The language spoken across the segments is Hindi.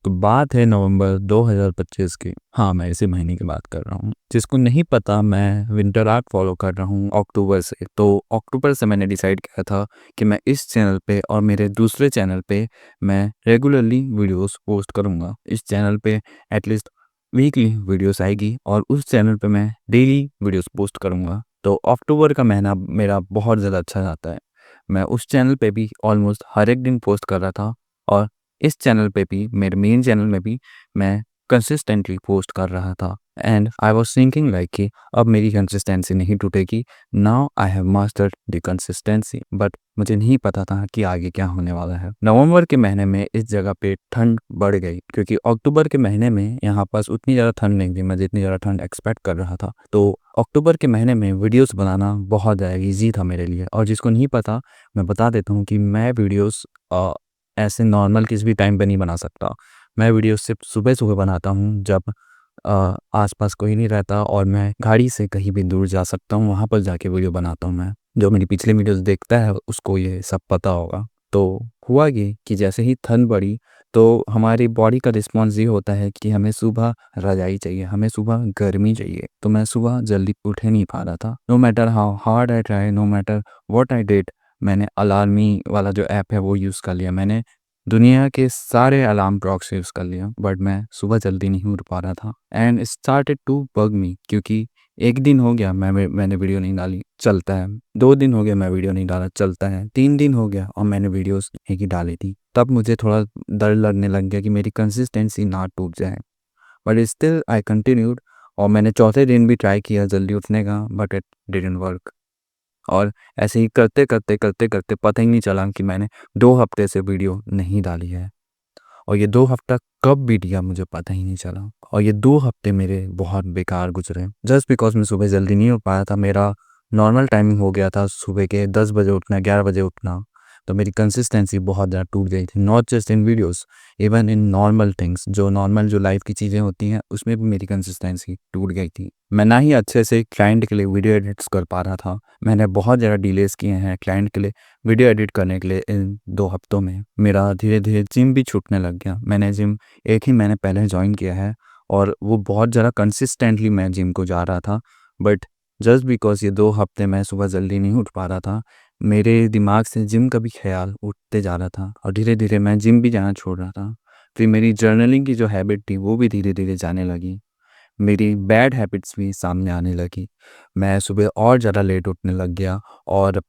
तो बात है नवंबर 2025 की। हाँ, मैं इसी महीने की बात कर रहा हूँ। जिसको नहीं पता, मैं विंटर आर्ट फॉलो कर रहा हूँ अक्टूबर से। तो अक्टूबर से मैंने डिसाइड किया था कि मैं इस चैनल पे और मेरे दूसरे चैनल पे मैं रेगुलरली वीडियोस पोस्ट करूँगा। इस चैनल पे एटलीस्ट वीकली वीडियोस आएगी और उस चैनल पे मैं डेली वीडियोस पोस्ट करूँगा। तो अक्टूबर का महीना मेरा बहुत ज़्यादा अच्छा जाता है। मैं उस चैनल पे भी ऑलमोस्ट हर एक दिन पोस्ट कर रहा था और इस चैनल पे भी, मेरे मेन चैनल में भी मैं कंसिस्टेंटली पोस्ट कर रहा था। And I was thinking like कि अब मेरी कंसिस्टेंसी नहीं टूटेगी। Now I have mastered the consistency. But मुझे नहीं पता था कि आगे क्या होने वाला है। नवंबर के महीने में इस जगह पे ठंड बढ़ गई क्योंकि अक्टूबर के महीने में यहाँ पास उतनी ज़्यादा ठंड नहीं थी, मैं जितनी ज़्यादा ठंड एक्सपेक्ट कर रहा था। तो अक्टूबर के महीने में वीडियोस बनाना बहुत ज़्यादा ईजी था मेरे लिए। और जिसको नहीं पता, मैं बता देता हूँ कि मैं वीडियोस ऐसे नॉर्मल किसी भी टाइम पे नहीं बना सकता। मैं वीडियो सिर्फ सुबह-सुबह बनाता हूँ जब आस-पास कोई नहीं रहता और मैं गाड़ी से कहीं भी दूर जा सकता हूँ, वहाँ पर जाके वीडियो बनाता हूँ मैं। जो मेरी पिछली वीडियोज़ देखता है उसको ये सब पता होगा। तो हुआ ये कि जैसे ही ठंड बढ़ी तो हमारी बॉडी का रिस्पॉन्स ये होता है कि हमें सुबह रज़ाई चाहिए, हमें सुबह गर्मी चाहिए। तो मैं सुबह जल्दी उठ ही नहीं पा रहा था। No matter how hard I try, no matter what I did, मैंने अलार्मी वाला जो ऐप है वो यूज़ कर लिया। मैंने दुनिया के सारे अलार्म क्लॉक्स यूज़ कर लिया बट मैं सुबह जल्दी नहीं उठ पा रहा था। एंड स्टार्टेड टू बग मी क्योंकि 1 दिन हो गया मैंने वीडियो नहीं डाली, चलता है। 2 दिन हो गया मैं वीडियो नहीं डाला, चलता है। 3 दिन हो गया और मैंने वीडियोस नहीं डाली थी। तब मुझे थोड़ा डर लगने लग गया कि मेरी कंसिस्टेंसी ना टूट जाए। बट स्टिल आई कंटिन्यूड और मैंने चौथे दिन भी ट्राई किया जल्दी उठने का बट इट डिडंट वर्क। और ऐसे ही करते करते पता ही नहीं चला कि मैंने 2 हफ्ते से वीडियो नहीं डाली है। और ये 2 हफ्ता कब बीत गया मुझे पता ही नहीं चला। और ये 2 हफ्ते मेरे बहुत बेकार गुजरे जस्ट बिकॉज़ मैं सुबह जल्दी नहीं उठ पाया था। मेरा नॉर्मल टाइमिंग हो गया था सुबह के 10 बजे उठना, 11 बजे उठना। तो मेरी कंसिस्टेंसी बहुत ज़्यादा टूट गई थी, not just in videos, even in normal things. जो नॉर्मल जो लाइफ़ की चीज़ें होती हैं उसमें भी मेरी कंसिस्टेंसी टूट गई थी। मैं ना ही अच्छे से क्लाइंट के लिए वीडियो एडिट्स कर पा रहा था। मैंने बहुत ज़्यादा डिलेज़ किए हैं क्लाइंट के लिए वीडियो एडिट करने के लिए। इन 2 हफ्तों में मेरा धीरे-धीरे जिम भी छूटने लग गया। मैंने जिम 1 ही महीने पहले जॉइन किया है और वो बहुत ज़्यादा कंसिस्टेंटली मैं जिम को जा रहा था। बट जस्ट बिकॉज़ ये 2 हफ्ते मैं सुबह जल्दी नहीं उठ पा रहा था, मेरे दिमाग से जिम का भी ख़्याल उठते जा रहा था और धीरे-धीरे मैं जिम भी जाना छोड़ रहा था। फिर मेरी जर्नलिंग की जो हैबिट थी वो भी धीरे-धीरे जाने लगी। मेरी बैड हैबिट्स भी सामने आने लगी। मैं सुबह और ज़्यादा लेट उठने लग गया और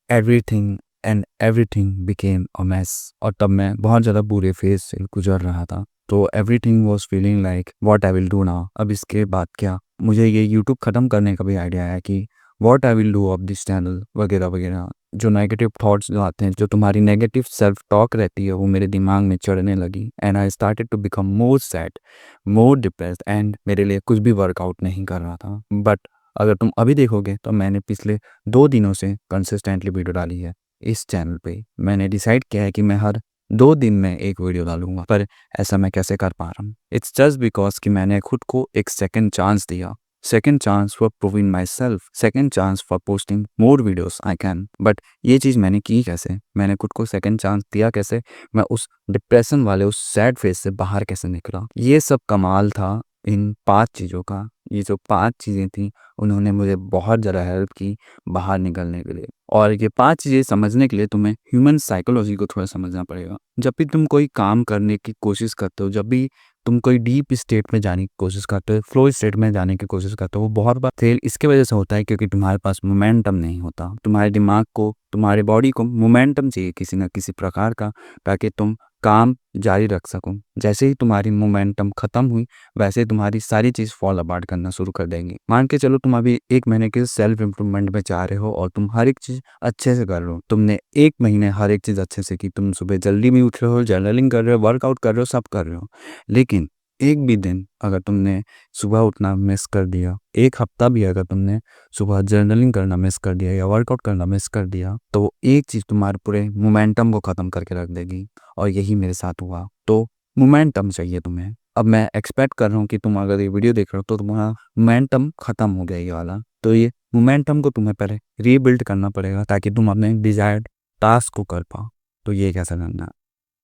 everything and everything became a mess. और तब मैं बहुत ज़्यादा बुरे फेज़ से गुज़र रहा था। तो everything was feeling like what I will do now, अब इसके बाद क्या? मुझे ये यूट्यूब ख़त्म करने का भी आइडिया आया कि what I will do of this channel वगैरह-वगैरह। जो नेगेटिव थॉट्स जो आते हैं, जो तुम्हारी नेगेटिव सेल्फ टॉक रहती है, वो मेरे दिमाग में चढ़ने लगी and I started to become more sad, more depressed and मेरे लिए कुछ भी वर्कआउट नहीं कर रहा था। बट अगर तुम अभी देखोगे तो मैंने पिछले 2 दिनों से कंसिस्टेंटली वीडियो डाली है इस चैनल पे। मैंने डिसाइड किया है कि मैं हर 2 दिन में 1 वीडियो डालूँगा। पर ऐसा मैं कैसे कर पा रहा हूँ? इट्स जस्ट बिकॉज़ कि मैंने खुद को एक सेकंड चांस दिया। Second chance for proving my self, second chance for posting more videos I can. But ये चीज़ मैंने की कैसे? मैंने खुद को सेकंड चांस दिया कैसे? मैं उस डिप्रेशन वाले उस सैड फेज़ से बाहर कैसे निकला? ये सब कमाल था इन 5 चीज़ों का। ये जो 5 चीज़ें थी उन्होंने मुझे बहुत ज़्यादा हेल्प की बाहर निकलने के लिए। और ये 5 चीज़ें समझने के लिए तुम्हें ह्यूमन साइकोलॉजी को थोड़ा समझना पड़ेगा। जब भी तुम कोई काम करने की कोशिश करते हो, जब भी तुम कोई डीप स्टेट में जाने की कोशिश करते हो, फ्लो स्टेट में जाने की कोशिश करते हो, वो बहुत बार फेल इसके वजह से होता है क्योंकि तुम्हारे पास मोमेंटम नहीं होता। तुम्हारे दिमाग को, तुम्हारी बॉडी को मोमेंटम चाहिए किसी न किसी प्रकार का, ताकि तुम काम जारी रख सको। जैसे ही तुम्हारी मोमेंटम खत्म हुई, वैसे ही तुम्हारी सारी चीज़ फॉल अपार्ट करना शुरू कर देंगी। मान के चलो तुम अभी 1 महीने के सेल्फ इम्प्रूवमेंट में जा रहे हो और तुम हर एक चीज़ अच्छे से कर रहे हो। तुमने 1 महीने हर एक चीज़ अच्छे से की। तुम सुबह जल्दी भी उठ रहे हो, जर्नलिंग कर रहे हो, वर्कआउट कर रहे हो, सब कर रहे हो। लेकिन एक भी दिन अगर तुमने सुबह उठना मिस कर दिया, 1 हफ्ता भी अगर तुमने सुबह जर्नलिंग करना मिस कर दिया या वर्कआउट करना मिस कर दिया, तो वो एक चीज़ तुम्हारे पूरे मोमेंटम को ख़त्म करके रख देगी। और यही मेरे साथ हुआ। तो मोमेंटम चाहिए तुम्हें। अब मैं एक्सपेक्ट कर रहा हूँ कि तुम अगर ये वीडियो देख रहे हो तो तुम्हारा मोमेंटम ख़त्म हो गया ये वाला। तो ये मोमेंटम को तुम्हें पहले रीबिल्ड करना पड़ेगा ताकि तुम अपने डिज़ायर्ड टास्क को कर पाओ। तो ये कैसे करना है?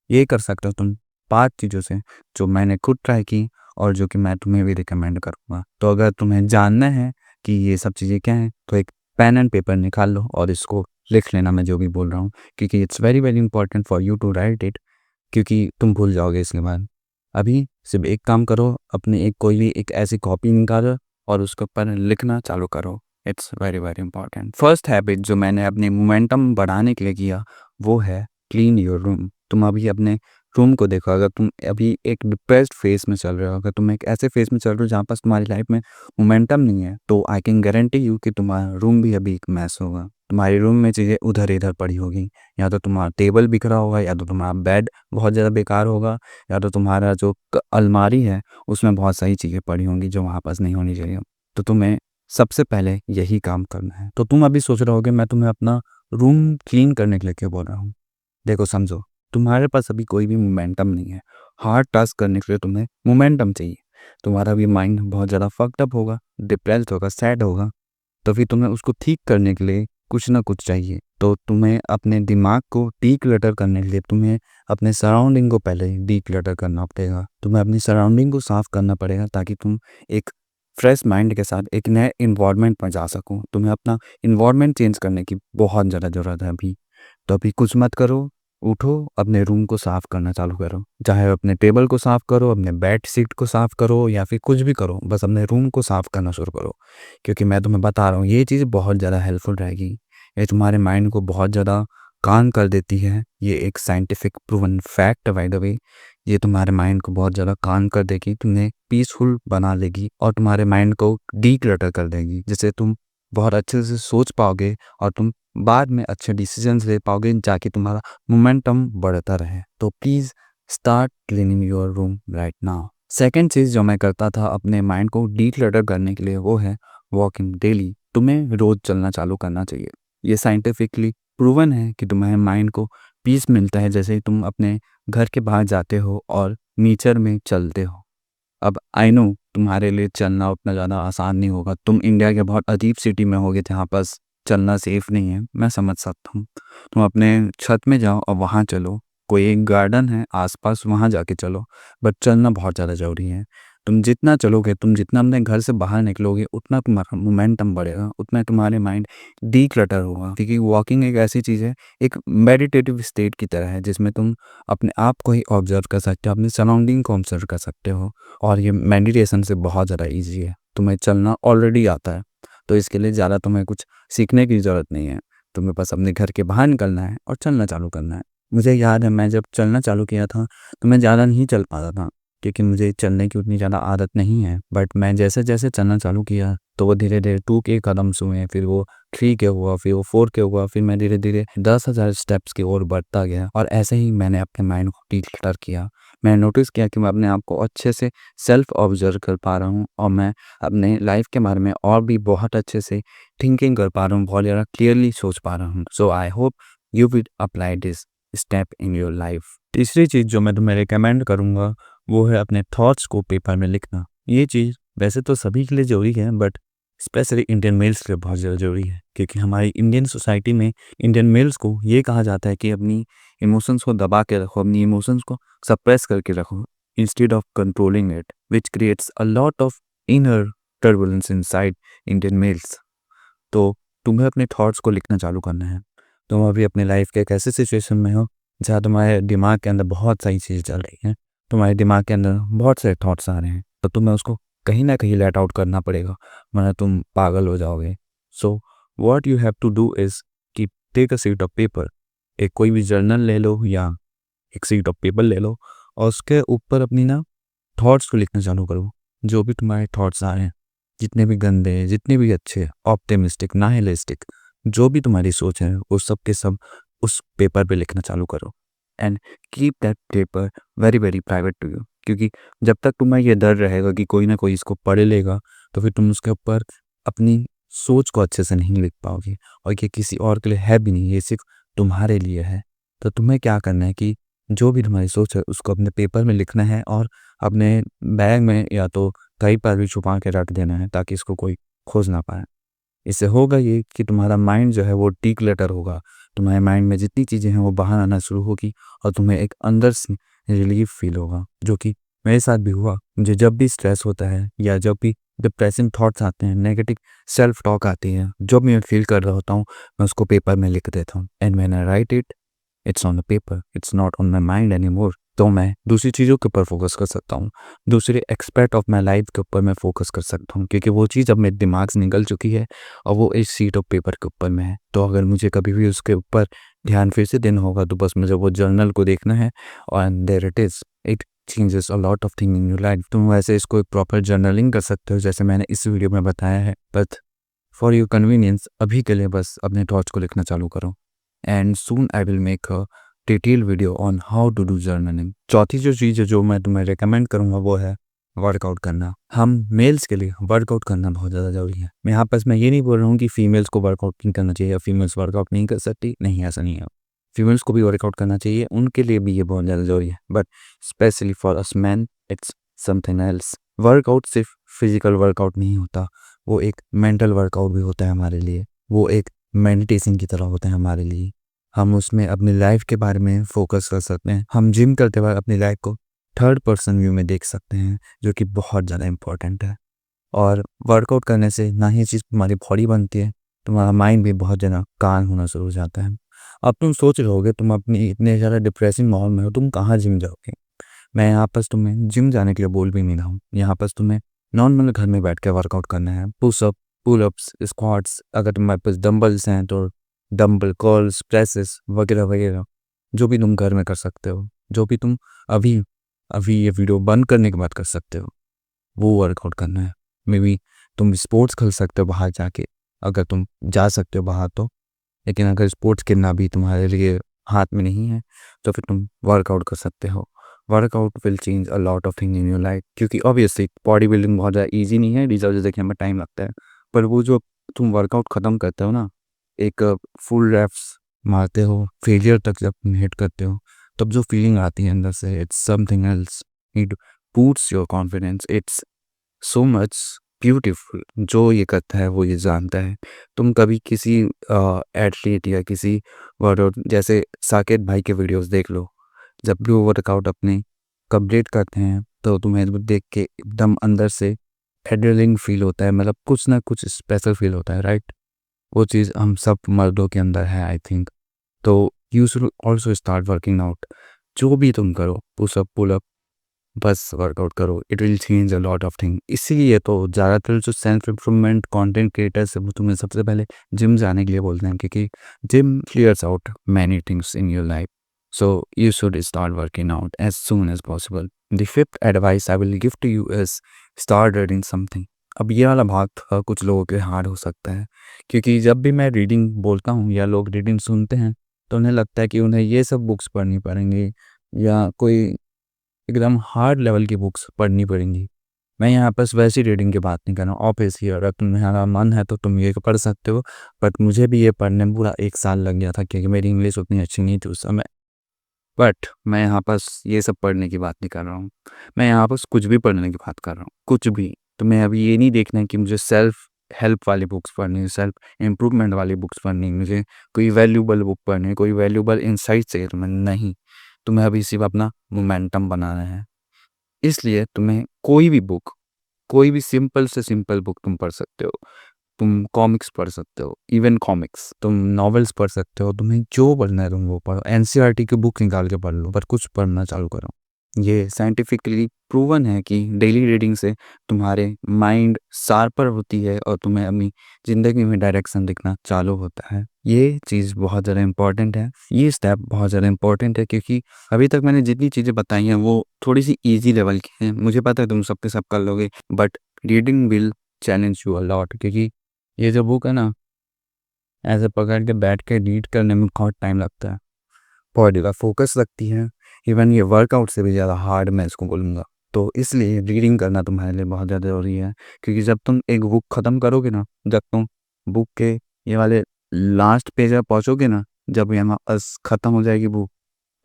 ये कर सकते हो तुम 5 चीज़ों से जो मैंने खुद ट्राई की और जो कि मैं तुम्हें भी रिकमेंड करूँगा। तो अगर तुम्हें जानना है कि ये सब चीज़ें क्या हैं, तो एक पेन एंड पेपर निकाल लो और इसको लिख लेना मैं जो भी बोल रहा हूँ, क्योंकि it's very very important for you to write it, क्योंकि तुम भूल जाओगे इसके बाद। अभी सिर्फ एक काम करो, अपने एक कोई भी एक ऐसी कॉपी निकालो और उसके ऊपर लिखना चालू करो। It's very very important. First habit जो मैंने अपनी मोमेंटम बढ़ाने के लिए किया वो है क्लीन योर रूम। तुम अभी अपने रूम को देखो, अगर तुम अभी एक डिप्रेस्ड फेज में चल रहे हो, अगर तुम एक ऐसे फेज में चल रहे हो जहाँ पास तुम्हारी लाइफ में मोमेंटम नहीं है, तो आई कैन गारंटी यू कि तुम्हारा रूम भी अभी एक मैस होगा। तुम्हारे रूम में चीज़ें उधर इधर पड़ी होगी, या तो तुम्हारा टेबल बिखरा होगा, या तो तुम्हारा बेड बहुत ज़्यादा बेकार होगा, या तो तुम्हारा जो अलमारी है उसमें बहुत सारी चीज़ें पड़ी होंगी जो वहाँ पास नहीं होनी चाहिए। तो तुम्हें सबसे पहले यही काम करना है। तो तुम अभी सोच रहे होगे मैं तुम्हें अपना रूम क्लीन करने के लिए क्यों बोल रहा हूँ। देखो समझो, तुम्हारे पास अभी कोई भी मोमेंटम नहीं है। हार्ड टास्क करने के लिए तुम्हें मोमेंटम चाहिए। तुम्हारा भी माइंड बहुत ज़्यादा फक्ड अप होगा, डिप्रेस्ड होगा, सैड होगा, तो फिर तुम्हें उसको ठीक करने के लिए कुछ ना कुछ चाहिए। तो तुम्हें अपने दिमाग को डीक्लटर करने के लिए तुम्हें अपने सराउंडिंग को पहले डीक्लटर करना पड़ेगा। तुम्हें अपनी सराउंडिंग को साफ करना पड़ेगा ताकि तुम एक फ्रेश माइंड के साथ एक नए इन्वायरमेंट में जा सको। तुम्हें अपना इन्वायरमेंट चेंज करने की बहुत ज़्यादा ज़रूरत है अभी। तो अभी कुछ मत करो, उठो, अपने रूम को साफ करना चालू करो। चाहे अपने टेबल को साफ करो, अपने बेड शीट को साफ करो, या फिर कुछ भी करो, बस अपने रूम को साफ करना शुरू करो। क्योंकि मैं तुम्हें बता रहा हूँ ये चीज़ बहुत ज़्यादा हेल्पफुल रहेगी। ये तुम्हारे माइंड को बहुत ज़्यादा काम कर देती है। ये एक साइंटिफिक प्रूवन फैक्ट है बाय द वे। ये तुम्हारे माइंड को बहुत ज़्यादा काम कर देगी, तुम्हें पीसफुल बना लेगी और तुम्हारे माइंड को डीक्लटर कर देगी, जिससे तुम बहुत अच्छे से सोच पाओगे और तुम बाद में अच्छे डिसीजंस ले पाओगे, जाके तुम्हारा मोमेंटम बढ़ता रहे। तो please start cleaning your room right now. Second चीज़ जो मैं करता था अपने माइंड को डीक्लटर करने के लिए वो है वॉकिंग डेली। तुम्हें रोज़ चलना चालू करना चाहिए। ये साइंटिफिकली प्रूवन है कि तुम्हारे माइंड को पीस मिलता है जैसे ही तुम अपने घर के बाहर जाते हो और नेचर में चलते हो। अब आई नो तुम्हारे लिए चलना उतना ज़्यादा आसान नहीं होगा। तुम इंडिया के बहुत अजीब सिटी में होगे जहाँ पास चलना सेफ नहीं है, मैं समझ सकता हूँ। तुम अपने छत में जाओ और वहाँ चलो, कोई एक गार्डन है आसपास, वहाँ जाके चलो, बट चलना बहुत ज़्यादा ज़रूरी है। तुम जितना चलोगे, तुम जितना अपने घर से बाहर निकलोगे, उतना तुम्हारा मोमेंटम बढ़ेगा, उतना तुम्हारे माइंड डीक्लटर होगा। क्योंकि वॉकिंग एक ऐसी चीज़ है, एक मेडिटेटिव स्टेट की तरह है, जिसमें तुम अपने आप को ही ऑब्जर्व कर सकते हो, अपनी सराउंडिंग को ऑब्जर्व कर सकते हो। और ये मेडिटेशन से बहुत ज़्यादा ईजी है। तुम्हें चलना ऑलरेडी आता है, तो इसके लिए ज़्यादा तुम्हें कुछ सीखने की ज़रूरत नहीं है। तुम्हें बस अपने घर के बाहर निकलना है और चलना चालू करना है। मुझे याद है मैं जब चलना चालू किया था तो मैं ज़्यादा नहीं चल पाता था, क्योंकि मुझे चलने की उतनी ज़्यादा आदत नहीं है। बट मैं जैसे जैसे चलना चालू किया तो वो धीरे धीरे 2 के कदम हुए, फिर वो 3 के हुआ, फिर वो 4 के हुआ, फिर मैं धीरे धीरे 10,000 स्टेप्स की ओर बढ़ता गया। और ऐसे ही मैंने अपने माइंड को डीक्लटर किया। मैंने नोटिस किया कि मैं अपने आप को अच्छे से सेल्फ ऑब्जर्व कर पा रहा हूँ और मैं अपने लाइफ के बारे में और भी बहुत अच्छे से थिंकिंग कर पा रहा हूँ, बहुत ज़्यादा क्लियरली सोच पा रहा हूँ। So I hope you will apply this step in your life. तीसरी चीज़ जो मैं तुम्हें रिकमेंड करूँगा वो है अपने थॉट्स को पेपर में लिखना। ये चीज़ वैसे तो सभी के लिए ज़रूरी है, बट स्पेशली इंडियन मेल्स के लिए बहुत ज़्यादा ज़रूरी है, क्योंकि हमारी इंडियन सोसाइटी में इंडियन मेल्स को ये कहा जाता है कि अपनी इमोशंस को दबा के रखो, अपनी इमोशंस को सप्रेस करके रखो instead of controlling it, which creates a lot of inner turbulence inside Indian males. तो तुम्हें अपने थॉट्स को लिखना चालू करना है। तुम अभी अपने लाइफ के एक ऐसे सिचुएशन में हो जहाँ तुम्हारे दिमाग के अंदर बहुत सारी चीज़ें चल रही हैं, तुम्हारे दिमाग के अंदर बहुत सारे थॉट्स आ रहे हैं, तो तुम्हें उसको कहीं ना कहीं लेट आउट करना पड़ेगा, वरना तुम पागल हो जाओगे। So what you have to do is कि take a sheet of paper, एक कोई भी जर्नल ले लो या एक शीट ऑफ पेपर ले लो और उसके ऊपर अपनी ना थॉट्स को लिखना चालू करो। जो भी तुम्हारे थॉट्स आ रहे हैं, जितने भी गंदे, जितने भी अच्छे, ऑप्टिमिस्टिक, नाइलिस्टिक, जो भी तुम्हारी सोच है वो सब के सब उस पेपर पे लिखना चालू करो। And keep that paper very very private to you. क्योंकि जब तक तुम्हें ये डर रहेगा कि कोई ना कोई इसको पढ़ लेगा, तो फिर तुम उसके ऊपर अपनी सोच को अच्छे से नहीं लिख पाओगे। और ये किसी और के लिए है भी नहीं, ये सिर्फ तुम्हारे लिए है। तो तुम्हें क्या करना है कि जो भी तुम्हारी सोच है उसको अपने पेपर में लिखना है और अपने बैग में या तो कहीं पर भी छुपा के रख देना है, ताकि इसको कोई खोज ना पाए। इससे होगा ये कि तुम्हारा माइंड जो है वो डीक्लटर होगा। तुम्हारे माइंड में जितनी चीज़ें हैं वो बाहर आना शुरू होगी और तुम्हें एक अंदर से रिलीफ फील होगा, जो कि मेरे साथ भी हुआ। मुझे जब भी स्ट्रेस होता है या जब भी डिप्रेसिंग थॉट्स आते हैं, नेगेटिव सेल्फ टॉक आती है, जो भी मैं फील कर रहा होता हूँ, मैं उसको पेपर में लिख देता हूँ। And when I right it, it's on the paper, it's not on my mind any more. तो मैं दूसरी चीज़ों के ऊपर फोकस कर सकता हूँ, दूसरे एक्सपेक्ट ऑफ माई लाइफ के ऊपर मैं फोकस कर सकता हूँ, क्योंकि वो चीज़ अब मेरे दिमाग से निकल चुकी है और वो एक शीट ऑफ पेपर के ऊपर में है। तो अगर मुझे कभी भी उसके ऊपर ध्यान फिर से देना होगा, तो बस मुझे वो जर्नल को देखना है और there it is, it changes a lot of thing in your life. तुम वैसे इसको एक प्रॉपर जर्नलिंग कर सकते हो, जैसे मैंने इस वीडियो में बताया है, बट फॉर योर कन्वीनियंस अभी के लिए बस अपने थॉट्स को लिखना चालू करो। And soon I will make a detail video on how to do journaling. चौथी जो चीज़ है जो मैं तुम्हें रिकमेंड करूँगा वो है वर्कआउट करना। हम मेल्स के लिए वर्कआउट करना बहुत ज़्यादा ज़रूरी है। मैं यहाँ पर मैं ये नहीं बोल रहा हूँ कि फीमेल्स को वर्कआउट नहीं करना चाहिए या फीमेल्स वर्कआउट नहीं कर सकती, नहीं, ऐसा नहीं है। फीमेल्स को भी वर्कआउट करना चाहिए, उनके लिए भी ये बहुत ज़्यादा ज़रूरी है, but specially for us man it's something else. Workout सिर्फ फिजिकल वर्कआउट नहीं होता, वो एक मेंटल वर्कआउट भी होता है हमारे लिए, वो एक मेडिटेशन की तरह होता है हमारे लिए। हम उसमें अपनी लाइफ के बारे में फोकस कर सकते हैं। हम जिम करते वक्त अपनी लाइफ को थर्ड पर्सन व्यू में देख सकते हैं, जो कि बहुत ज़्यादा इंपॉर्टेंट है। और वर्कआउट करने से ना ही चीज़ तुम्हारी बॉडी बनती है, तुम्हारा माइंड भी बहुत ज़्यादा काम होना शुरू हो जाता है। अब तुम सोच रहे होगे, तुम अपनी इतने ज़्यादा डिप्रेसिंग माहौल में हो, तुम कहाँ जिम जाओगे। मैं यहाँ पर तुम्हें जिम जाने के लिए बोल भी नहीं रहा हूँ, यहाँ पर तुम्हें नॉर्मल घर में बैठ के वर्कआउट करना है। पुशअप, पुल अप्स, स्क्वाट्स, अगर तुम्हारे पास डंबल्स हैं तो डंबल, कर्ल्स, प्रेसेस वगैरह वगैरह, जो भी तुम घर में कर सकते हो, जो भी तुम अभी अभी ये वीडियो बंद करने के बाद कर सकते हो, वो वर्कआउट करना है। मे बी तुम स्पोर्ट्स खेल सकते हो बाहर जाके, अगर तुम जा सकते हो बाहर तो। लेकिन अगर स्पोर्ट्स खेलना भी तुम्हारे लिए हाथ में नहीं है, तो फिर तुम वर्कआउट कर सकते हो। Workout will change a lot of thing in your life, क्योंकि ऑब्वियसली बॉडी बिल्डिंग बहुत ज़्यादा ईजी नहीं है, रिजल्ट देखने में टाइम लगता है। पर वो जो तुम वर्कआउट ख़त्म करते हो ना, एक फुल रेप्स मारते हो, फेलियर तक जब तुम हिट करते हो, तब जो फीलिंग आती है अंदर से, it's something else. It boosts your confidence, it's so much beautiful. जो ये करता है वो ये जानता है। तुम कभी किसी एथलीट या किसी वर्कआउट जैसे साकेत भाई के वीडियोस देख लो, जब भी वो वर्कआउट अपने कंप्लीट करते हैं तो तुम्हें वो देख के एकदम अंदर से एड्रेनलिन फील होता है, मतलब कुछ ना कुछ स्पेशल फील होता है, राइट। वो चीज़ हम सब मर्दों के अंदर है आई थिंक। तो you should also start working out. जो भी तुम करो, पुशअप, पुल अप, बस वर्कआउट करो, it will change a lot of thing. इसीलिए तो ज़्यादातर जो सेल्फ इम्प्रूवमेंट कंटेंट क्रिएटर्स है वो तुम्हें सबसे पहले जिम जाने के लिए बोलते हैं, क्योंकि gym clears out many things in your life. So you should start working out as soon as possible. The fifth advice I will give to you is start reading something. अब ये वाला भाग कुछ लोगों के हार्ड हो सकता है, क्योंकि जब भी मैं रीडिंग बोलता हूँ या लोग रीडिंग सुनते हैं, तो उन्हें लगता है कि उन्हें ये सब बुक्स पढ़नी पड़ेंगी या कोई एकदम हार्ड लेवल की बुक्स पढ़नी पड़ेंगी। मैं यहाँ बस वैसी रीडिंग की बात नहीं कर रहा हूँ। ऑब्वियसली अगर तुम्हारा मन है तो तुम ये पढ़ सकते हो, बट मुझे भी ये पढ़ने में पूरा 1 साल लग गया था, क्योंकि मेरी इंग्लिश उतनी अच्छी नहीं थी उस समय। बट मैं यहाँ बस ये सब पढ़ने की बात नहीं कर रहा हूँ, मैं यहाँ बस कुछ भी पढ़ने की बात कर रहा हूँ, कुछ भी। तो मैं अभी ये नहीं देखना है कि मुझे सेल्फ हेल्प वाली बुक्स पढ़नी है, सेल्फ इम्प्रूवमेंट वाली बुक्स पढ़नी है, मुझे कोई वैल्यूबल बुक पढ़नी है, कोई वैल्यूबल इंसाइट चाहिए तुम्हें, नहीं। तुम्हें अभी सिर्फ अपना मोमेंटम बनाना है। इसलिए तुम्हें कोई भी सिंपल से सिंपल बुक तुम पढ़ सकते हो। तुम कॉमिक्स पढ़ सकते हो, इवन कॉमिक्स, तुम नॉवेल्स पढ़ सकते हो, तुम्हें जो पढ़ना है तुम वो पढ़ो। एनसीईआरटी की बुक निकाल के पढ़ लो, पर कुछ पढ़ना चालू करो। ये साइंटिफिकली प्रूवन है कि डेली रीडिंग से तुम्हारे माइंड शार्पर होती है और तुम्हें अपनी ज़िंदगी में डायरेक्शन दिखना चालू होता है। ये चीज़ बहुत ज़्यादा इंपॉर्टेंट है, ये स्टेप बहुत ज़्यादा इंपॉर्टेंट है, क्योंकि अभी तक मैंने जितनी चीज़ें बताई हैं वो थोड़ी सी ईजी लेवल की हैं। मुझे पता है तुम सबके सब कर लोगे, but reading will challenge you a lot, क्योंकि ये जो बुक है ना, ऐसे पकड़ के बैठ के रीड करने में बहुत टाइम लगता है, बॉडी का फोकस लगती है। इवन ये वर्कआउट से भी ज़्यादा हार्ड मैं इसको बोलूँगा। तो इसलिए रीडिंग करना तुम्हारे लिए बहुत ज़्यादा ज़रूरी है, क्योंकि जब तुम एक बुक ख़त्म करोगे ना, जब तुम बुक के ये वाले लास्ट पेज पर पहुँचोगे ना, जब यहाँ ख़त्म हो जाएगी बुक,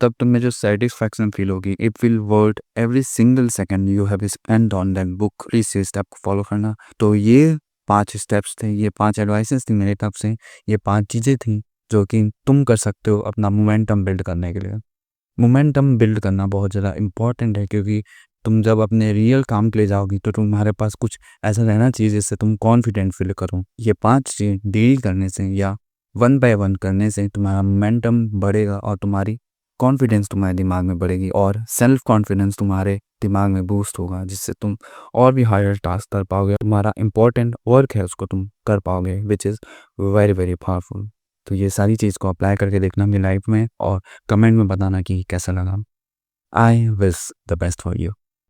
तब तुम्हें जो सेटिस्फैक्शन फील होगी, it will worth every single second you have spend on that book. इस स्टेप को फॉलो करना। तो ये 5 स्टेप्स थे, ये 5 एडवाइसेस थी मेरी तरफ से, ये 5 चीज़ें थी जो कि तुम कर सकते हो अपना मोमेंटम बिल्ड करने के लिए। मोमेंटम बिल्ड करना बहुत ज़्यादा इम्पोर्टेंट है, क्योंकि तुम जब अपने रियल काम के लिए जाओगी तो तुम्हारे पास कुछ ऐसा रहना चाहिए जिससे तुम कॉन्फिडेंट फील करो। ये 5 चीज़ डील करने से या वन बाय वन करने से तुम्हारा मोमेंटम बढ़ेगा और तुम्हारी कॉन्फिडेंस तुम्हारे दिमाग में बढ़ेगी और सेल्फ कॉन्फिडेंस तुम्हारे दिमाग में बूस्ट होगा, जिससे तुम और भी हायर टास्क कर पाओगे। तुम्हारा इंपॉर्टेंट वर्क है उसको तुम कर पाओगे, which is very very powerful. तो ये सारी चीज़ को अप्लाई करके देखना अपनी लाइफ में और कमेंट में बताना कि कैसा लगा। I wish the best for you.